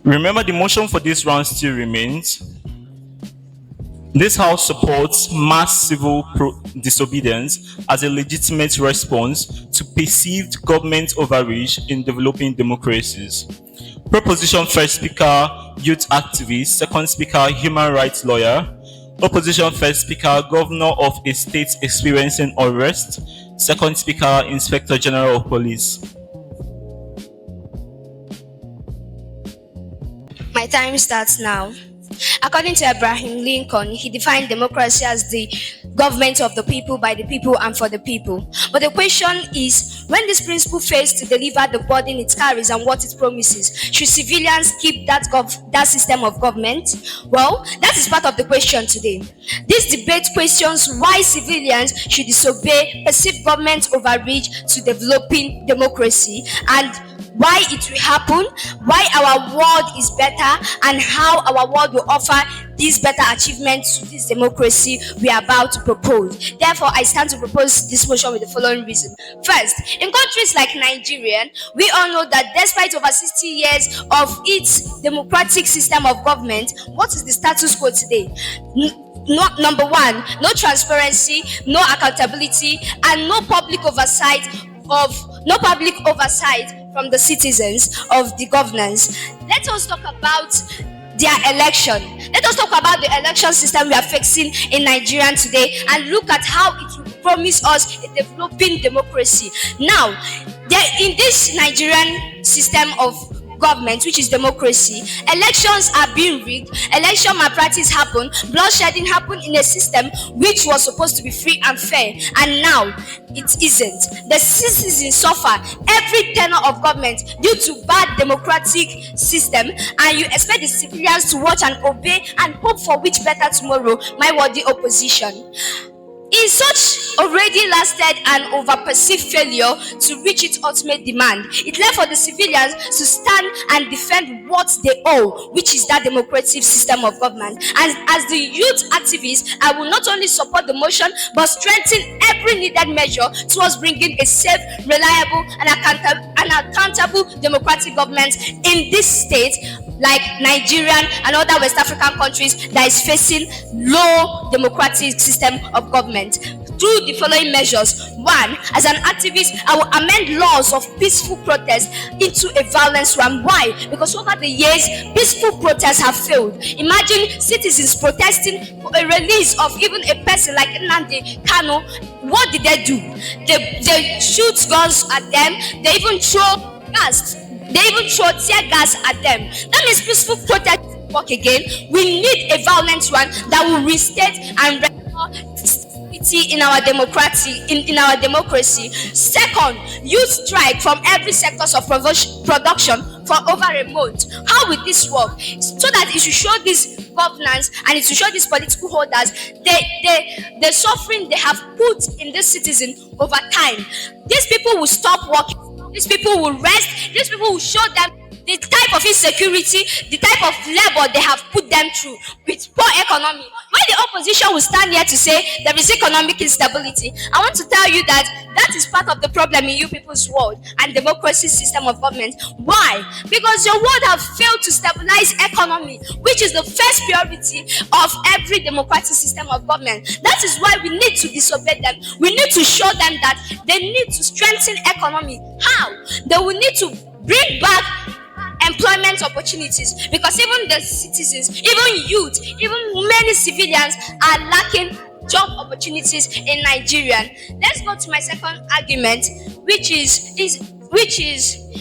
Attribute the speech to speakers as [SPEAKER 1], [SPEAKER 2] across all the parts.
[SPEAKER 1] Remember, the motion for this round still remains. This House supports mass civil disobedience as a legitimate response to perceived government overreach in developing democracies. Proposition First Speaker, youth activist. Second Speaker, human rights lawyer. Opposition First Speaker, governor of a state experiencing unrest. Second Speaker, Inspector General of Police.
[SPEAKER 2] My time starts now. According to Abraham Lincoln, he defined democracy as the government of the people, by the people, and for the people. But the question is, when this principle fails to deliver the burden it carries and what it promises, should civilians keep that system of government? Well, that is part of the question today. This debate questions why civilians should disobey perceived government overreach to developing democracy, and why it will happen, why our world is better, and how our world will offer these better achievements to this democracy we are about to propose. Therefore, I stand to propose this motion with the following reason. First, in countries like Nigeria, we all know that despite over 60 years of its democratic system of government, what is the status quo today? Number one, no transparency, no accountability, and no public oversight from the citizens of the governance. Let us talk about their election. Let us talk about the election system we are facing in Nigeria today and look at how it will promise us a developing democracy. Now, in this Nigerian system of government, which is democracy, elections are being rigged, election malpractice happen, bloodshedding happen in a system which was supposed to be free and fair, and now it isn't. The citizens suffer every tenor of government due to bad democratic system, and you expect the civilians to watch and obey and hope for which better tomorrow, my worthy opposition. In such already lasted and over-perceived failure to reach its ultimate demand, it left for the civilians to stand and defend what they owe, which is that democratic system of government. And as the youth activist, I will not only support the motion, but strengthen every needed measure towards bringing a safe, reliable, and accountable democratic government in this state, like Nigerian and other West African countries that is facing low democratic system of government. Through the following measures. One, as an activist, I will amend laws of peaceful protest into a violence one. Why? Because over the years, peaceful protests have failed. Imagine citizens protesting for a release of even a person like Nnamdi Kanu. What did they do? They shoot guns at them. They even throw gas. They even throw tear gas at them. That means peaceful protest work again. We need a violent one that will restate and restore stability in our democracy. Second, youth strike from every sectors of production for over a month. How will this work? So that it should show this governance and it should show these political holders the suffering they have put in the citizen over time. These people will stop working. These people will rest. These people will show them the type of insecurity, the type of labor they have put them through with poor economy. When the opposition will stand here to say there is economic instability, I want to tell you that is part of the problem in you people's world and democracy system of government. Why? Because your world have failed to stabilize economy, which is the first priority of every democratic system of government. That is why we need to disobey them. We need to show them that they need to strengthen economy. How? They will need to bring back employment opportunities, because even the citizens, even youth, even many civilians are lacking job opportunities in Nigeria. Let's go to my second argument, which is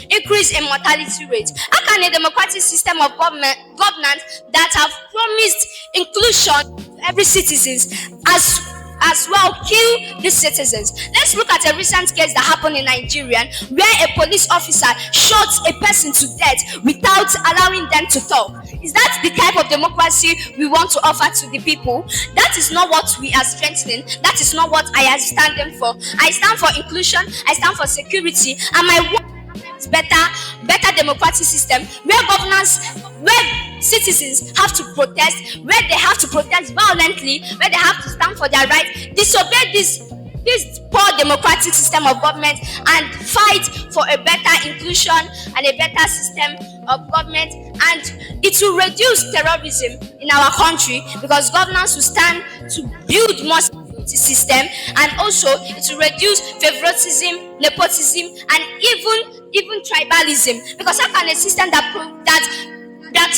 [SPEAKER 2] increase in mortality rate. How can a democratic system of governance that have promised inclusion to every citizens as well kill these citizens? Let's look at a recent case that happened in Nigeria where a police officer shot a person to death without allowing them to talk. Is that the type of democracy we want to offer to the people? That is not what we are strengthening. That is not what I am standing for. I stand for inclusion, I stand for security, and my work is better democratic system where citizens have to protest, where they have to protest violently, where they have to stand for their rights, disobey this this poor democratic system of government and fight for a better inclusion and a better system of government, and it will reduce terrorism in our country because governance will stand to build more security system, and also it will reduce favoritism, nepotism, and even tribalism, because how can a system that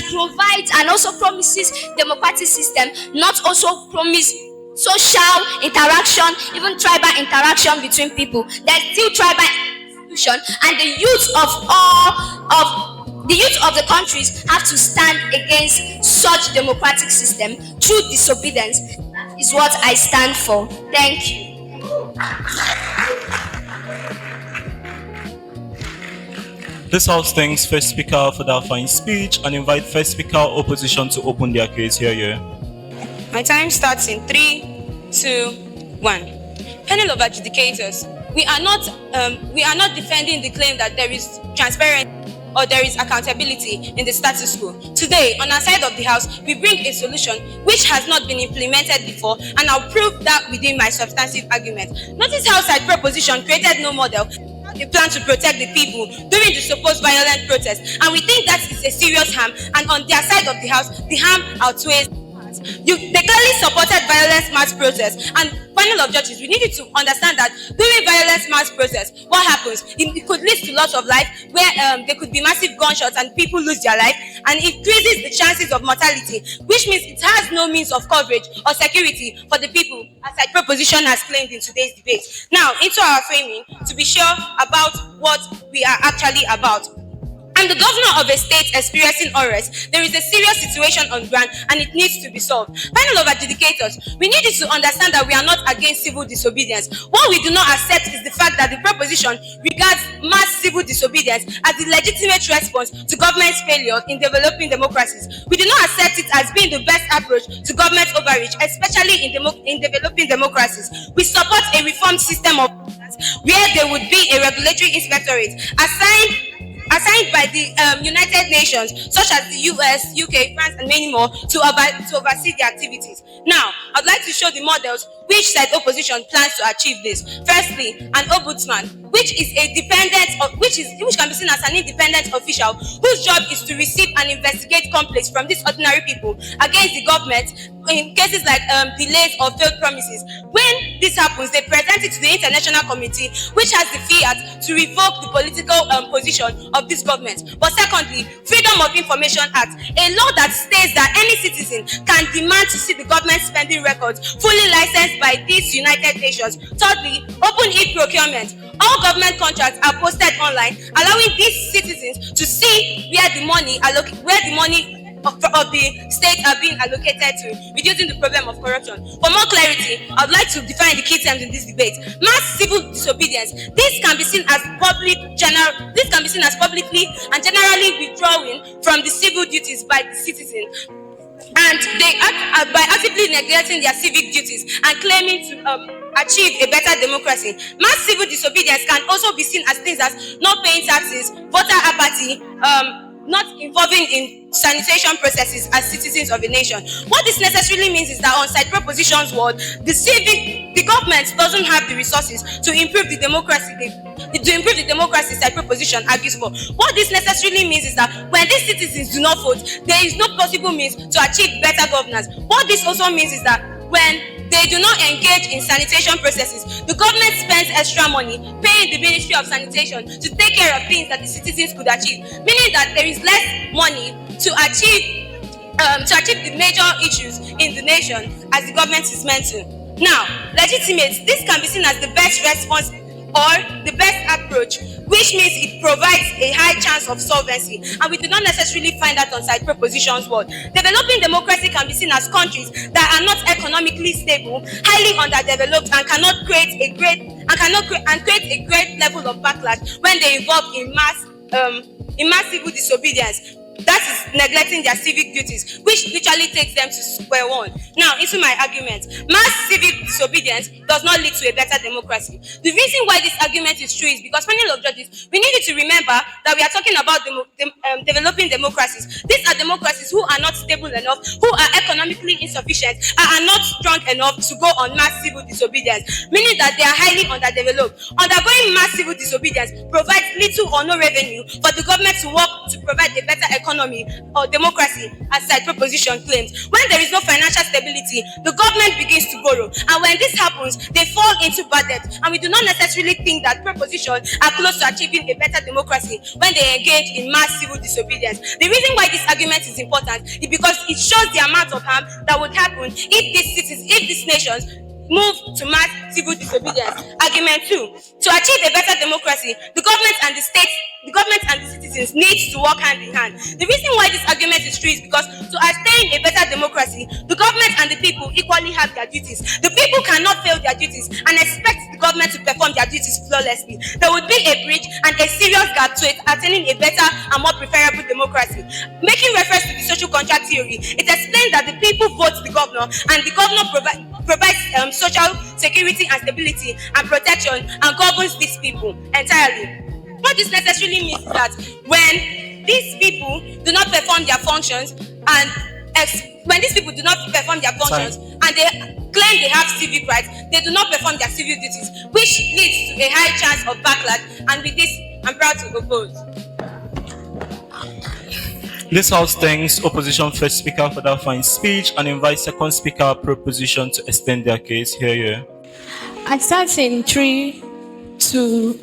[SPEAKER 2] provides and also promises democratic system not also promise social interaction, even tribal interaction between people? There's still tribal institution, and the youth of the countries have to stand against such democratic system through disobedience. That is what I stand for. Thank you.
[SPEAKER 1] This house thanks first speaker for that fine speech and invite first speaker opposition to open their case here.
[SPEAKER 3] My time starts in 3, 2, 1. Panel of adjudicators, we are not defending the claim that there is transparency or there is accountability in the status quo. Today, on our side of the house, we bring a solution which has not been implemented before, and I'll prove that within my substantive argument. Notice how side proposition created no model. They plan to protect the people during the supposed violent protest, and we think that is a serious harm, and on their side of the house, the harm outweighs. They clearly supported violence mass protest, and panel of judges, we needed to understand that during violence mass protest, what happens? It could lead to loss of life, where there could be massive gunshots and people lose their life, and it increases the chances of mortality, which means it has no means of coverage or security for the people, as side proposition has claimed in today's debate. Now, into our framing, to be sure about what we are actually about. I'm the governor of a state experiencing unrest. There is a serious situation on ground and it needs to be solved. Panel of adjudicators, we need you to understand that we are not against civil disobedience. What we do not accept is the fact that the proposition regards mass civil disobedience as the legitimate response to government's failure in developing democracies. We do not accept it as being the best approach to government overreach, especially in developing democracies. We support a reformed system of where there would be a regulatory inspectorate assigned by the United Nations, such as the US, UK, France, and many more, to oversee the activities. Now, I'd like to show the models which side opposition plans to achieve this. Firstly, an ombudsman, which can be seen as an independent official whose job is to receive and investigate complaints from these ordinary people against the government in cases like delays or failed promises. When this happens, they present it to the international committee, which has the fiat to revoke the political position of this government. But secondly, Freedom of Information Act, a law that states that any citizen can demand to see the government spending records fully licensed by these United Nations. Thirdly, open e-procurement. All government contracts are posted online, allowing these citizens to see where the money of the state are being allocated to, reducing the problem of corruption. For more clarity, I would like to define the key terms in this debate. Mass civil disobedience. This can be seen as publicly and generally withdrawing from the civil duties by the citizen, and they act by actively neglecting their civic duties and claiming to achieve a better democracy. Mass civil disobedience can also be seen as things as not paying taxes, voter apathy, not involving in sanitation processes as citizens of a nation. What this necessarily means is that on side proposition's world, the government doesn't have the resources to improve the democracy. Side proposition argues for. What this necessarily means is that when these citizens do not vote, there is no possible means to achieve better governance. What this also means is that when they do not engage in sanitation processes, the government spends extra money paying the Ministry of Sanitation to take care of things that the citizens could achieve, meaning that there is less money to achieve the major issues in the nation as the government is meant to. Now, legitimate, this can be seen as the best response or the best approach, which means it provides a high chance of solvency, and we do not necessarily find that on side proposition's world. Developing democracy can be seen as countries that are not economically stable, highly underdeveloped, and create a great level of backlash when they involve in mass civil disobedience. That is neglecting their civic duties, which literally takes them to square one. Now, into my argument. Mass civic disobedience does not lead to a better democracy. The reason why this argument is true is because panel of judges, we need to remember that we are talking about developing democracies. These are democracies who are not stable enough, who are economically insufficient, and are not strong enough to go on mass civil disobedience, meaning that they are highly underdeveloped. Undergoing mass civil disobedience provides little or no revenue for the government to work to provide a better economy or democracy, as side proposition claims. When there is no financial stability, the government begins to borrow, and when this happens, they fall into bad debt. And we do not necessarily think that proposition are close to achieving a better democracy when they engage in mass civil disobedience. The reason why this argument is important is because it shows the amount of harm that would happen if these nations move to mass civil disobedience. Argument 2. To achieve a better democracy, the government and the citizens need to work hand in hand. The reason why this argument is true is because to attain a better democracy, the government and the people equally have their duties. The people cannot fail their duties and expect the government to perform their duties flawlessly. There would be a bridge and a serious gap to attaining a better and more preferable democracy. Making reference to the social contract theory, it explains that the people vote the governor, and the governor provides social security and stability and protection and governs these people entirely. What this necessarily means is that when these people do not perform their functions and they claim they have civic rights, they do not perform their civil duties, which leads to a high chance of backlash. And with this, I'm proud to oppose.
[SPEAKER 1] This House thanks opposition first speaker for that fine speech and invites second speaker proposition to extend their case. Here.
[SPEAKER 4] I start in 3, 2,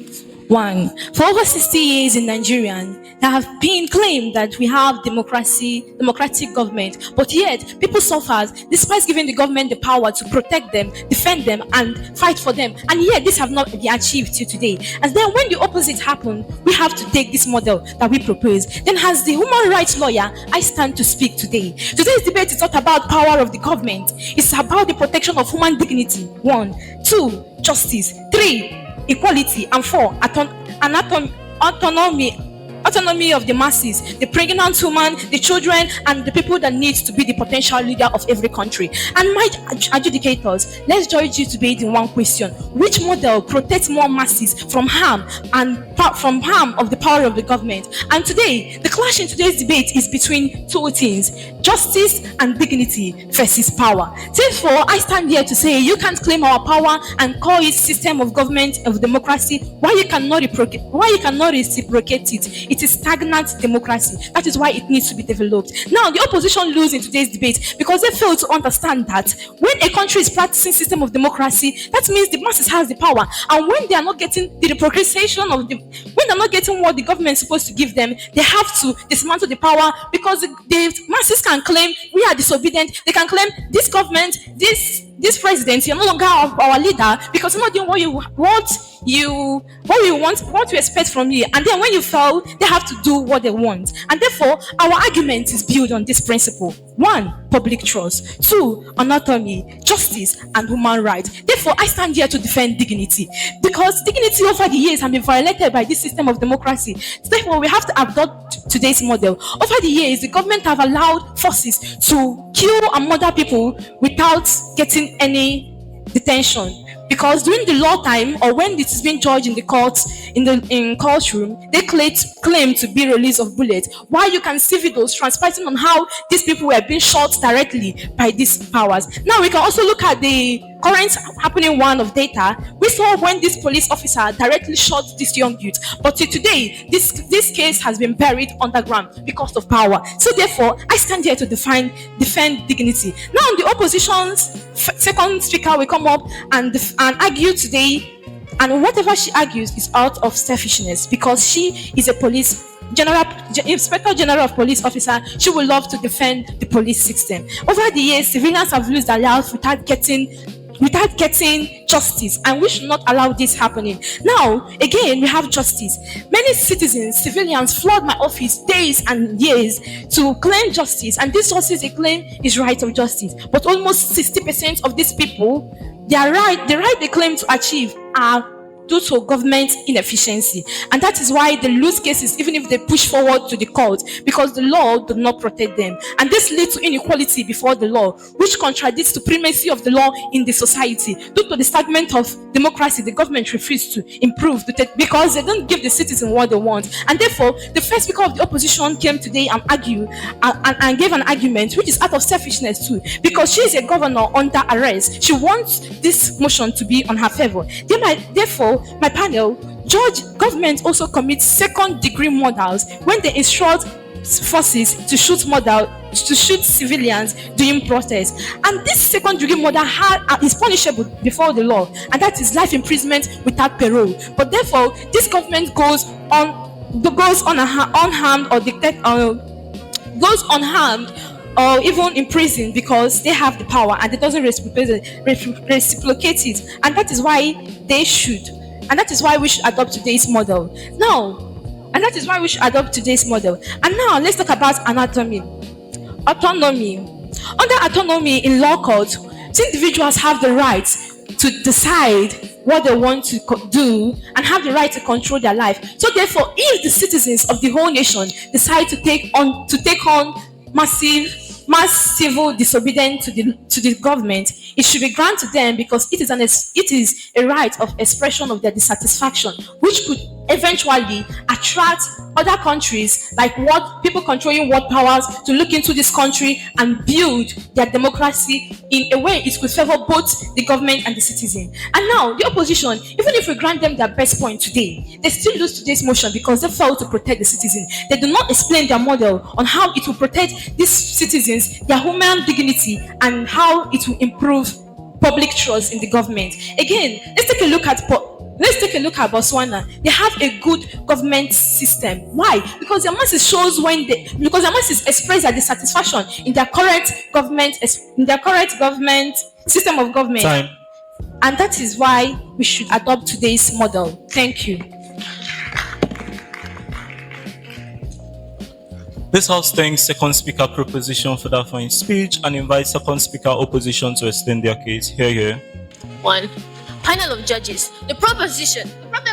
[SPEAKER 4] 1. For over 60 years in Nigeria, there have been claimed that we have democratic government, but yet people suffer despite giving the government the power to protect them, defend them, and fight for them, and yet this have not been achieved till today. And then when the opposite happen, we have to take this model that we propose. Then as the human rights lawyer, I stand to speak today. Today's debate is not about power of the government, it's about the protection of human dignity. 1, 2, justice. 3, equality. And 4, autonomy of the masses, the pregnant woman, the children, and the people that need to be the potential leader of every country. And my adjudicators, let's join you debate in one question: which model protects more masses from harm of the power of the government? And today, the clash in today's debate is between two things: justice and dignity versus power. Therefore, I stand here to say you can't claim our power and call it system of government of democracy. Why you cannot reciprocate it? It is stagnant democracy. That is why it needs to be developed. Now, the opposition lose in today's debate because they fail to understand that when a country is practicing system of democracy, that means the masses has the power. And when they are not getting when they're not getting what the government is supposed to give them, they have to dismantle the power, because the masses can claim we are disobedient. They can claim this government, this president, you're no longer our leader because you're not doing what you expect from you. And then when you fail, they have to do what they want. And therefore, our argument is built on this principle: 1, public trust; 2, autonomy, justice, and human rights. Therefore, I stand here to defend dignity, because dignity over the years has been violated by this system of democracy. Therefore, we have to adopt today's model. Over the years, the government have allowed forces to kill and murder people without getting any detention, because during the law time or when it is being judged in the courts, in courtroom, they claim to be release of bullets, while you can see videos transmitting on how these people were being shot directly by these powers. Now we can also look at the current happening one of data. We saw when this police officer directly shot this young youth, but till today this case has been buried underground because of power. So therefore, I stand here to defend dignity. Now the opposition's second speaker will come up and argue today, and whatever she argues is out of selfishness, because she is a inspector general of police officer. She would love to defend the police system. Over the years, civilians have lose their lives without getting justice, and we should not allow this happening. Now again, we have justice. Many civilians flood my office days and years to claim justice, and this justice they claim is right of justice, but almost 60% of these people, the right they claim to achieve are due to government inefficiency. And that is why they lose cases even if they push forward to the court, because the law does not protect them. And this leads to inequality before the law, which contradicts the primacy of the law in the society. Due to the stagnant of democracy, the government refused to improve because they don't give the citizen what they want. And therefore, the first speaker of the opposition came today and gave an argument which is out of selfishness too, because she is a governor under arrest. She wants this motion to be on her favor. Therefore, my panel, government also commits second degree murders when they instruct forces to shoot civilians during protests. And this second degree murder is punishable before the law, and that is life imprisonment without parole. But therefore, this government goes unharmed or even in prison because they have the power and it doesn't reciprocate it. And that is why they should. And that is why we should adopt today's model. And now let's talk about autonomy. Under autonomy in law court, individuals have the right to decide what they want to do and have the right to control their life. So therefore, if the citizens of the whole nation decide to take on mass civil disobedience to the government, it should be granted them, because it is a right of expression of their dissatisfaction, which could eventually attract other countries, like what people controlling world powers, to look into this country and build their democracy in a way it could favor both the government and the citizen. And now the opposition, even if we grant them their best point today, they still lose today's motion because they fail to protect the citizen. They do not explain their model on how it will protect these citizens, their human dignity, and how it will improve public trust in the government. Again, let's take a look at Botswana. They have a good government system. Why? Because their masses express their dissatisfaction in their current government system of government.
[SPEAKER 1] Time.
[SPEAKER 4] And that is why we should adopt today's model. Thank you.
[SPEAKER 1] This House thanks second speaker proposition for that fine speech and invites second speaker opposition to extend their case. Here.
[SPEAKER 5] 1. Panel of judges. The problem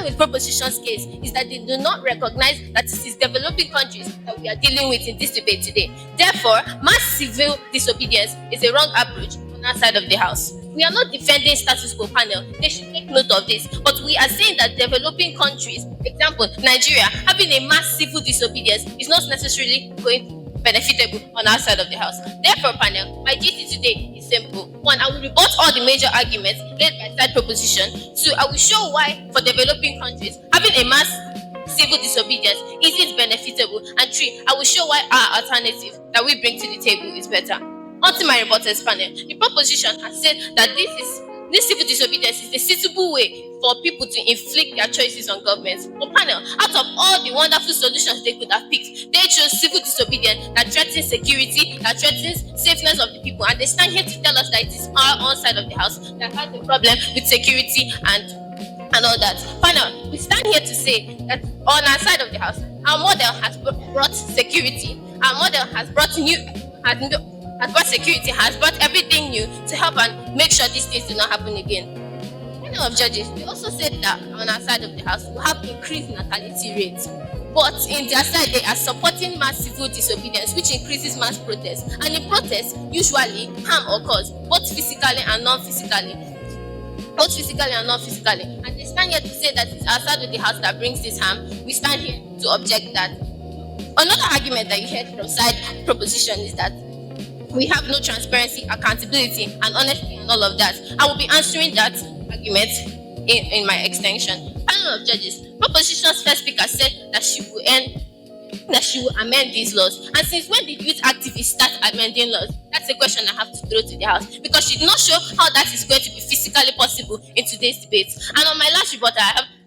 [SPEAKER 5] with proposition's case is that they do not recognize that it is developing countries that we are dealing with in this debate today. Therefore, mass civil disobedience is a wrong approach on our side of the House. We are not defending status quo panel. They should take note of this. But we are saying that developing countries, example, Nigeria, having a mass civil disobedience is not necessarily going to be benefitable on our side of the House. Therefore, panel, my duty today is simple. 1, I will rebut all the major arguments led by side proposition. 2, I will show why for developing countries, having a mass civil disobedience isn't benefitable. And 3, I will show why our alternative that we bring to the table is better. Onto my reporters panel. The proposition has said that this civil disobedience is the suitable way for people to inflict their choices on governments. But panel, out of all the wonderful solutions they could have picked, they chose civil disobedience that threatens security, that threatens safeness of the people, and they stand here to tell us that it is our own side of the House that has a problem with security and all that. Panel, we stand here to say that on our side of the House, our model has brought security. Our model has brought security, has brought everything new to help and make sure these things do not happen again. Panel of judges, they also said that on our side of the House, we have increased natality rates. But in their side, they are supporting mass civil disobedience, which increases mass protests. And in protests, usually harm occurs, both physically and non-physically. And they stand here to say that it's our side of the House that brings this harm. We stand here to object that. Another argument that you heard from side proposition is that we have no transparency, accountability, and honesty, and all of that. I will be answering that argument in my extension. Panel of judges, proposition's first speaker said that she will amend these laws. And since when did youth activists start amending laws? That's a question I have to throw to the House, because she did not show how that is going to be physically possible in today's debate. And on my last report,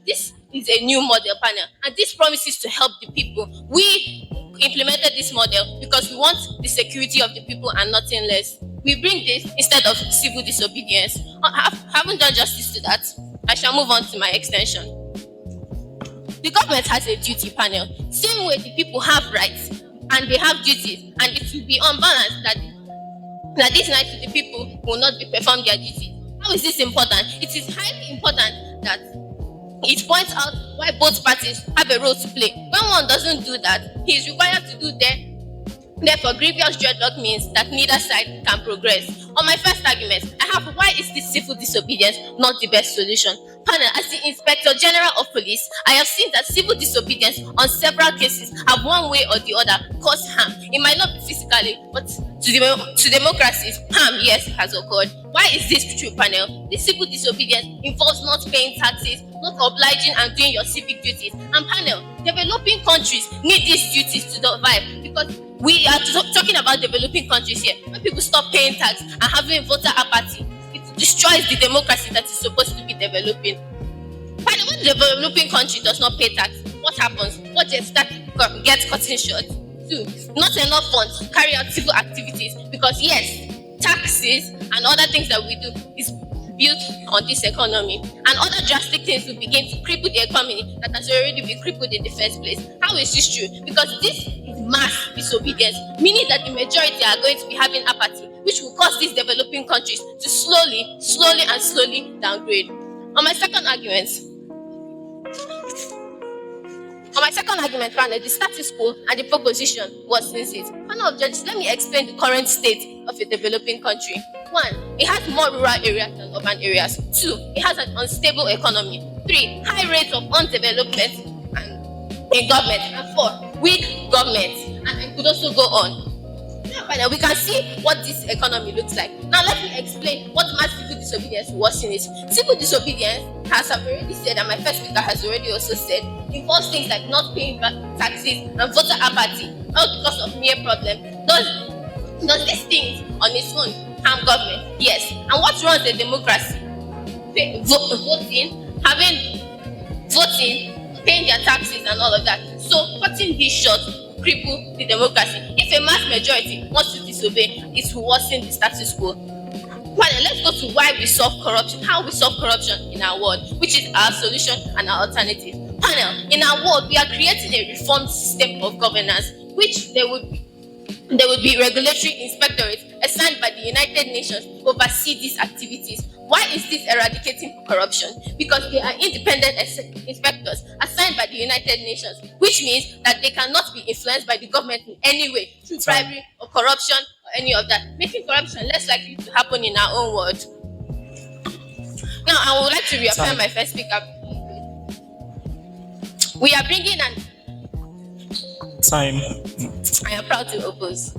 [SPEAKER 5] this is a new model panel, and this promises to help the people. We implemented this model because we want the security of the people and nothing less. We bring this instead of civil disobedience. I haven't done justice to that. I shall move on to my extension. The government has a duty panel. Same way the people have rights and they have duties, and it will be unbalanced that this night the people will not be perform their duties. How is this important? It is highly important that It points out why both parties have a role to play. When one doesn't do that, he is required to do their therefore, grievous dreadlock means that neither side can progress. On my first argument, I have why is this civil disobedience not the best solution? Panel, as the Inspector General of Police, I have seen that civil disobedience on several cases have one way or the other caused harm. It might not be physically, but to democracies, harm, yes, has occurred. Why is this true, panel? The civil disobedience involves not paying taxes, not obliging and doing your civic duties. And panel, developing countries need these duties to survive because we are talking about developing countries here. When people stop paying tax and having voter apathy, it destroys the democracy that is supposed to be developing. Panel, when the developing country does not pay tax, what happens? Budgets that get cut in short. Two, not enough funds to carry out civil activities because yes, taxes and other things that we do is built on this economy, and other drastic things will begin to cripple the economy that has already been crippled in the first place. How is this true? Because this is mass disobedience, meaning that the majority are going to be having apathy, which will cause these developing countries to slowly downgrade. On my second argument, panel, the status quo and the proposition worsens it. Panel of judges, let me explain the current state of a developing country. 1. It has more rural areas than urban areas. 2. It has an unstable economy. 3. High rates of underdevelopment in government. And 4. Weak government. And it could also go on. Now, we can see what this economy looks like. Now, let me explain what mass civil disobedience worsen is. Civil disobedience, as I've already said, and my first speaker has already also said, involves things like not paying taxes and voter apathy, all because of mere problem. Does these things on its own harm government? Yes. And what runs a democracy? Voting, paying their taxes and all of that. So cutting this short cripple the democracy. If a mass majority wants to disobey, it will worsen the status quo. Well, let's go to why we solve corruption, how we solve corruption in our world, which is our solution and our alternative. Panel, in our world, we are creating a reformed system of governance, which there would be regulatory inspectorates assigned by the United Nations to oversee these activities. Why is this eradicating corruption? Because they are independent inspectors assigned by the United Nations, which means that they cannot be influenced by the government in any way through bribery or corruption or any of that, making corruption less likely to happen in our own world. Now, I would like to reaffirm my first speaker. We are bringing an
[SPEAKER 1] time.
[SPEAKER 5] I am proud to oppose.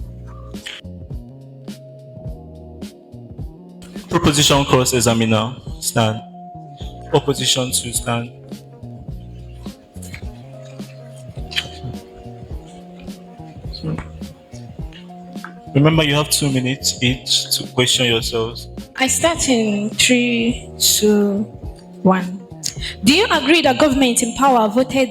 [SPEAKER 1] Proposition cross-examiner, stand. Opposition to stand. Remember, you have 2 minutes each to question yourselves.
[SPEAKER 4] I start in 3, 2, 1. Do you agree that government in power are voted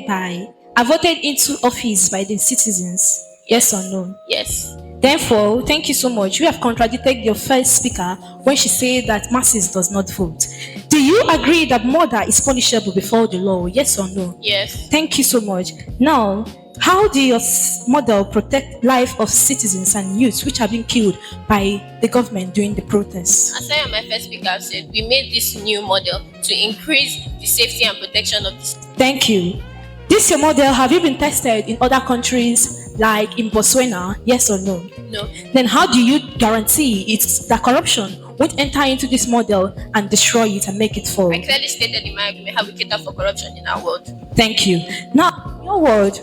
[SPEAKER 4] into office by the citizens? Yes or no?
[SPEAKER 5] Yes.
[SPEAKER 4] Therefore, thank you so much. You have contradicted your first speaker when she said that masses does not vote. Do you agree that murder is punishable before the law? Yes or no?
[SPEAKER 5] Yes.
[SPEAKER 4] Thank you so much. Now, how do your model protect life of citizens and youths which have been killed by the government during the protests?
[SPEAKER 5] As I am my first speaker said, we made this new model to increase the safety and protection of the citizens.
[SPEAKER 4] Thank you. This your model, have you been tested in other countries like in Botswana? Yes or no?
[SPEAKER 5] No.
[SPEAKER 4] Then how do you guarantee that corruption won't enter into this model and destroy it and make it fall?
[SPEAKER 5] I clearly stated in my agreement how we cater for corruption in our world.
[SPEAKER 4] Thank you. Now, in your world,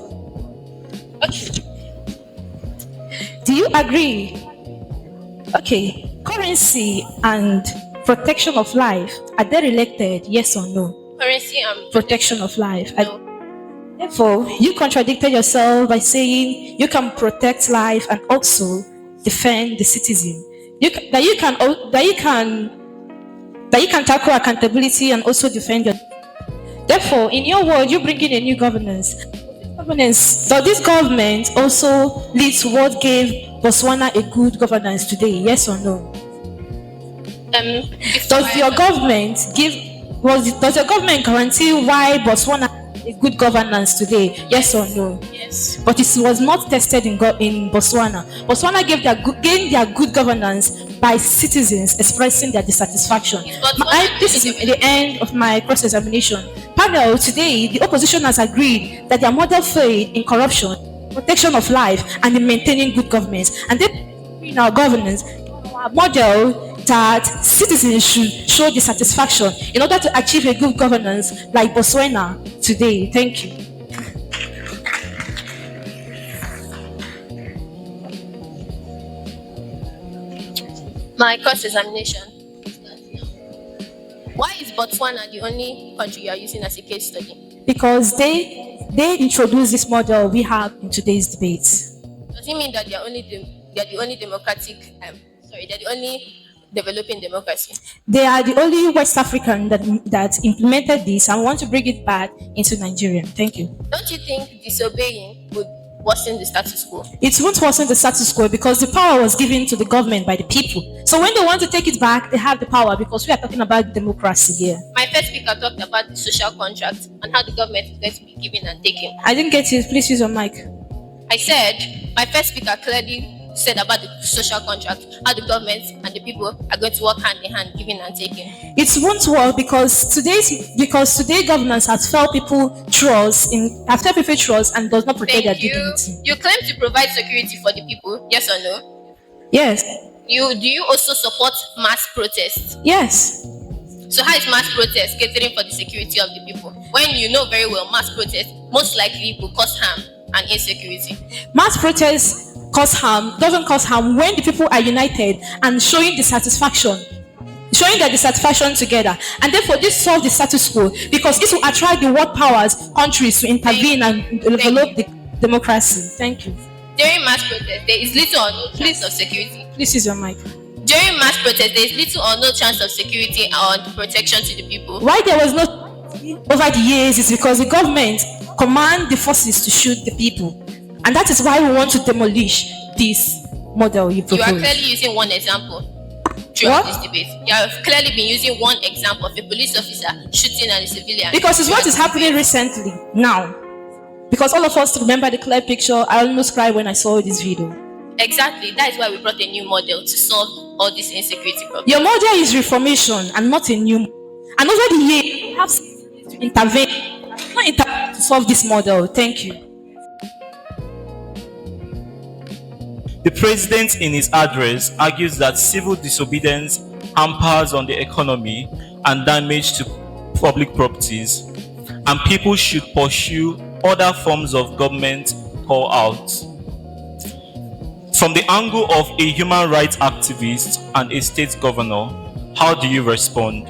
[SPEAKER 5] Okay.
[SPEAKER 4] do you agree? Okay, currency and protection of life, are they related? Yes or no?
[SPEAKER 5] Currency and
[SPEAKER 4] Protection of life.
[SPEAKER 5] No.
[SPEAKER 4] Therefore, you contradicted yourself by saying you can protect life and also defend the citizen. That you can tackle accountability and also defend your. Therefore, in your world, you bring in a new governance. Does this government also lead to what gave Botswana a good governance today? Yes or no? Does your government guarantee why Botswana a good governance today? Yes or no?
[SPEAKER 5] Yes.
[SPEAKER 4] But it was not tested in Botswana. Botswana gained their good governance by citizens expressing their dissatisfaction.
[SPEAKER 5] Botswana
[SPEAKER 4] This is the end of my cross-examination. Panel, today, the opposition has agreed that their model failed in corruption, protection of life, and in maintaining good governance. And they in our governance, our model that citizens should show dissatisfaction in order to achieve a good governance like Botswana today. Thank you.
[SPEAKER 5] My cross examination. Why is Botswana the only country you are using as a case study?
[SPEAKER 4] Because they introduced this model we have in today's debate.
[SPEAKER 5] Does it mean that they're the only democratic? They're the only developing democracy.
[SPEAKER 4] They are the only West African that implemented this and want to bring it back into Nigeria. Thank you.
[SPEAKER 5] Don't you think disobeying would worsen the status quo?
[SPEAKER 4] It won't worsen the status quo because the power was given to the government by the people. So when they want to take it back, they have the power because we are talking about democracy here.
[SPEAKER 5] My first speaker talked about the social contract and how the government is going to be giving and taking.
[SPEAKER 4] I didn't get it. Please use your mic.
[SPEAKER 5] I said, my first speaker clearly said about the social contract, how the government and the people are going to work hand in hand, giving and taking.
[SPEAKER 4] It won't work because today governance has failed people trust and does not protect their
[SPEAKER 5] Thank you.
[SPEAKER 4] dignity.
[SPEAKER 5] You claim to provide security for the people, yes or no?
[SPEAKER 4] Yes.
[SPEAKER 5] Do you also support mass protests?
[SPEAKER 4] Yes.
[SPEAKER 5] So how is mass protest catering for the security of the people? When you know very well mass protest most likely will cause harm and insecurity.
[SPEAKER 4] Mass protests doesn't cause harm when the people are united and showing their dissatisfaction together. And therefore this solves the status quo because it will attract the world powers, countries to intervene and develop the democracy. Thank you.
[SPEAKER 5] During mass protest, there is little or no chance of security.
[SPEAKER 4] Please use your mic.
[SPEAKER 5] During mass protest, there is little or no chance of security and protection to the people.
[SPEAKER 4] Why there was no over the years is because the government command the forces to shoot the people. And that is why we want to demolish this model you propose.
[SPEAKER 5] You are clearly using one example throughout this debate. You have clearly been using one example of a police officer shooting at a civilian.
[SPEAKER 4] Because it's what is happening recently now. Because all of us remember the clear picture. I almost cried when I saw this video.
[SPEAKER 5] Exactly. That is why we brought a new model to solve all this insecurity problem.
[SPEAKER 4] Your model is reformation and not a new model. And over the years, you have to intervene. Not intervene to solve this model. Thank you.
[SPEAKER 1] The president in his address argues that civil disobedience hampers on the economy and damage to public properties, and people should pursue other forms of government call out. From the angle of a human rights activist and a state governor, how do you respond?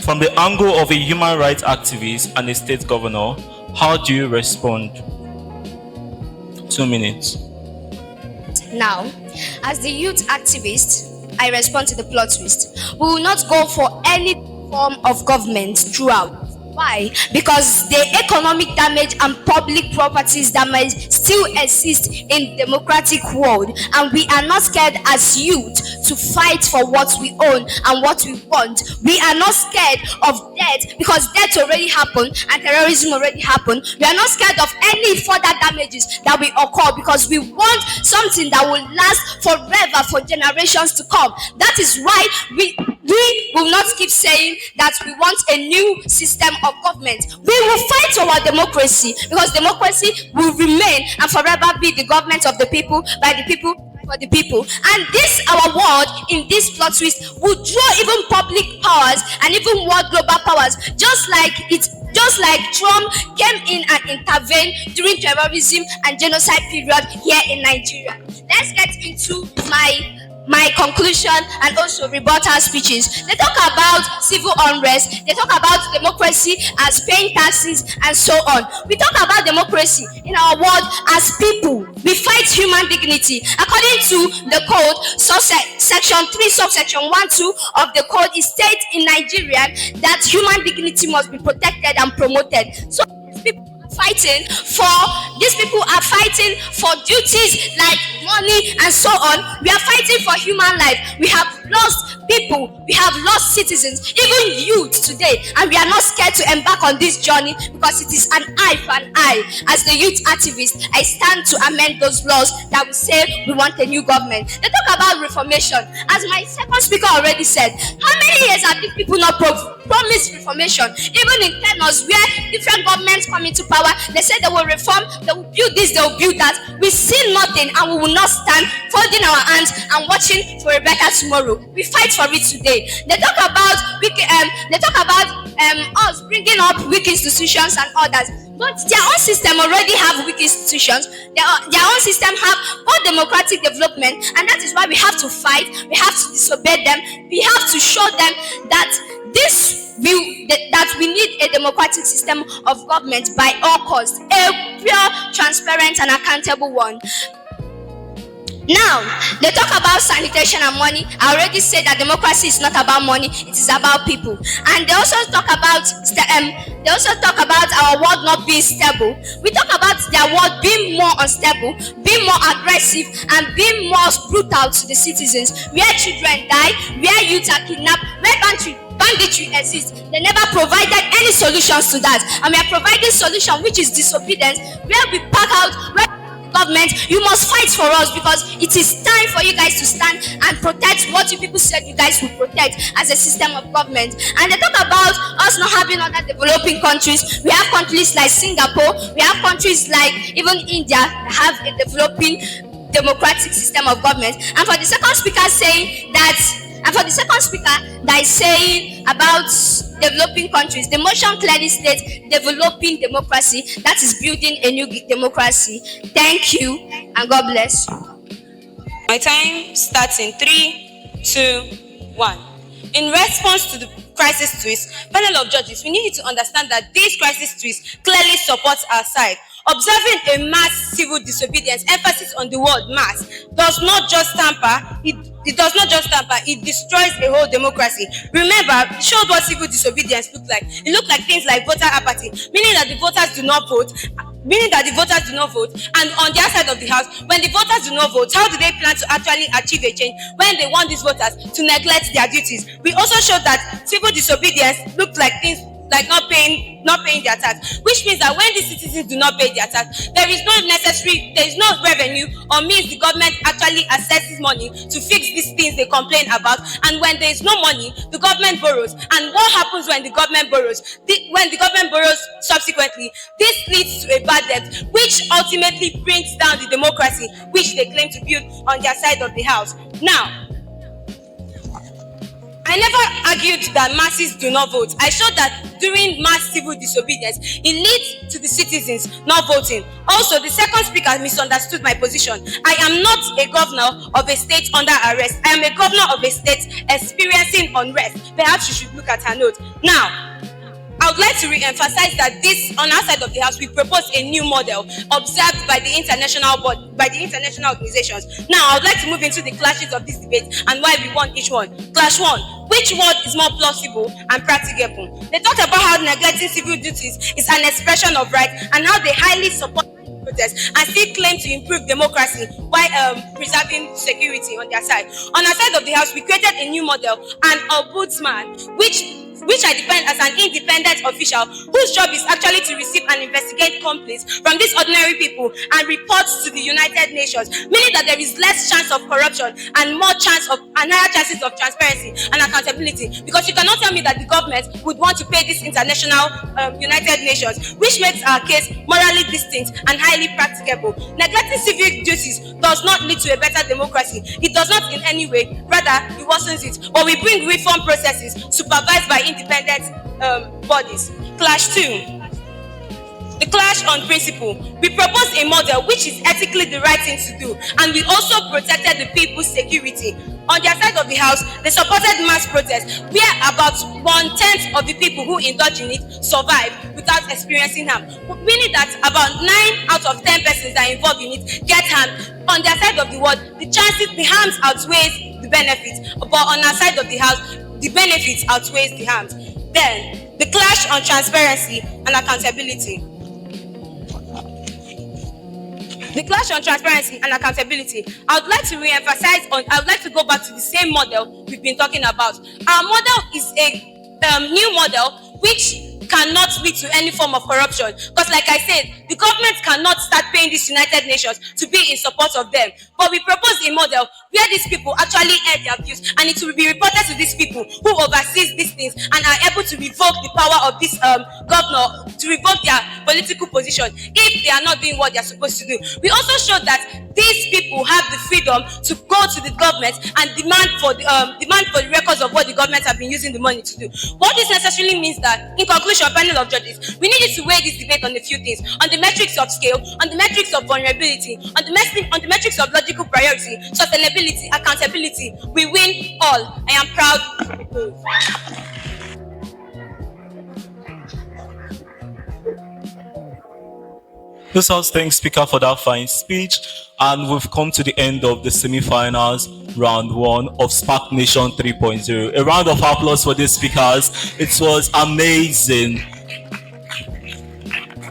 [SPEAKER 1] From the angle of a human rights activist and a state governor, how do you respond? 2 minutes.
[SPEAKER 2] Now, as the youth activist, I respond to the plot twist. We will not go for any form of government throughout. Why? Because the economic damage and public properties that may still exist in democratic world, and we are not scared as youth to fight for what we own and what we want. We are not scared of death because death already happened and terrorism already happened. We are not scared of any further damages that will occur because we want something that will last forever for generations to come. That is why we will not keep saying that we want a new system of government. We will fight for our democracy because democracy will remain and forever be the government of the people, by the people, for the people. And this our word in this plot twist will draw even public powers and even world global powers, just like Trump came in and intervened during terrorism and genocide period here in Nigeria. Let's get into my conclusion and also rebuttal speeches. They talk about civil unrest, they talk about democracy as paying taxes and so on. We talk about democracy in our world as people. We fight human dignity. According to the code, section 3, subsection 1-2 of the code, it states in Nigeria that human dignity must be protected and promoted. So people fighting for, these people are fighting for duties like money and so on. We are fighting for human life. We have lost people, we have lost citizens, even youth today, and we are not scared to embark on this journey because it is an eye for an eye. As the youth activist, I stand to amend those laws that will say we want a new government. They talk about reformation. As my second speaker already said, how many years have these people not promised reformation? Even in tenors where different governments come into power, they say they will reform, they will build this, they will build that. We see nothing, and we will not stand folding our hands and watching for a better tomorrow. We fight for it today. They talk about us bringing up weak institutions and others, but their own system already have weak institutions. Their own system have both democratic development, and that is why we have to fight. We have to disobey them. We have to show them that that we need a democratic system of government by all costs, a pure, transparent, and accountable one. Now, they talk about sanitation and money. I already said that democracy is not about money; it is about people. And they also talk about our world not being stable. We talk about their world being more unstable, being more aggressive, and being more brutal to the citizens. Where children die, where youth are kidnapped, where banditry exists. They never provided any solutions to that, and we are providing solution, which is disobedience, where we pack out. Government, you must fight for us because it is time for you guys to stand and protect what you people said you guys will protect as a system of government. And they talk about us not having other developing countries. We have countries like Singapore, we have countries like even India that have a developing democratic system of government. And for the second speaker that is saying about developing countries, the motion clearly states developing democracy, that is building a new democracy. Thank you and God bless.
[SPEAKER 3] My time starts in 3, 2, 1. In response to the crisis twist, panel of judges, we need to understand that this crisis twist clearly supports our side. Observing a mass civil disobedience, emphasis on the word mass, does not just tamper, it does not just tamper, it destroys a whole democracy. Remember, it showed what civil disobedience looked like. It looked like things like voter apathy, meaning that the voters do not vote, and on the other side of the house, when the voters do not vote, how do they plan to actually achieve a change when they want these voters to neglect their duties? We also showed that civil disobedience looked like things like not paying their tax, which means that when these citizens do not pay their tax, there is no revenue or means the government actually assesses money to fix these things they complain about. And when there is no money, the government borrows. And what happens when the government borrows? Subsequently, this leads to a bad debt, which ultimately brings down the democracy which they claim to build on their side of the house. Now, I never argued that masses do not vote. I showed that during mass civil disobedience, it leads to the citizens not voting. Also, the second speaker misunderstood my position. I am not a governor of a state under arrest. I am a governor of a state experiencing unrest. Perhaps you should look at her note. Now, I would like to re-emphasize that on our side of the house, we propose a new model observed by the international organizations. Now, I would like to move into the clashes of this debate and why we want each one. Clash 1. Which word is more plausible and practicable? They talked about how neglecting civil duties is an expression of rights and how they highly support protest and still claim to improve democracy while preserving security on their side. On our side of the house, we created a new model, an ombudsman, which I define as an independent official whose job is actually to receive and investigate complaints from these ordinary people and report to the United Nations, meaning that there is less chance of corruption and higher chances of transparency and accountability. Because you cannot tell me that the government would want to pay this international United Nations, which makes our case morally distinct and highly practicable. Neglecting civic duties does not lead to a better democracy. It does not in any way, rather it worsens it. But we bring reform processes supervised by independent bodies. Clash 2. The clash on principle. We propose a model which is ethically the right thing to do, and we also protected the people's security. On their side of the house, they supported mass protests where about 1/10 of the people who indulge in it survive without experiencing harm, meaning that about 9 out of 10 persons that are involved in it get harmed. On their side of the world, the harms outweighs the benefits, but on our side of the house, the benefits outweighs the harms. Then, the clash on transparency and accountability. The clash on transparency and accountability. I would like to re-emphasize on. I would like to go back to the same model we've been talking about. Our model is a new model which cannot lead to any form of corruption, because like I said, the government cannot start paying these United Nations to be in support of them. But we propose a model where these people actually air their views, and it will be reported to these people who oversees these things and are able to revoke the power of this governor, to revoke their political position if they are not doing what they are supposed to do. We also showed that these people have the freedom to go to the government and demand for the records of what the government have been using the money to do. What this necessarily means that, in conclusion, panel of judges, we needed to weigh this debate on a few things: on the metrics of scale, on the metrics of vulnerability, on the metrics of logical priority, sustainability, accountability. We win all. I am proud to be told.
[SPEAKER 1] This house thanks Speaker for that fine speech, and we've come to the end of the semi-finals, round 1 of Spark Nation 3.0. A round of applause for these speakers. It was amazing.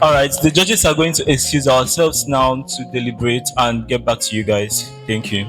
[SPEAKER 1] All right, the judges are going to excuse ourselves now to deliberate and get back to you guys. Thank you.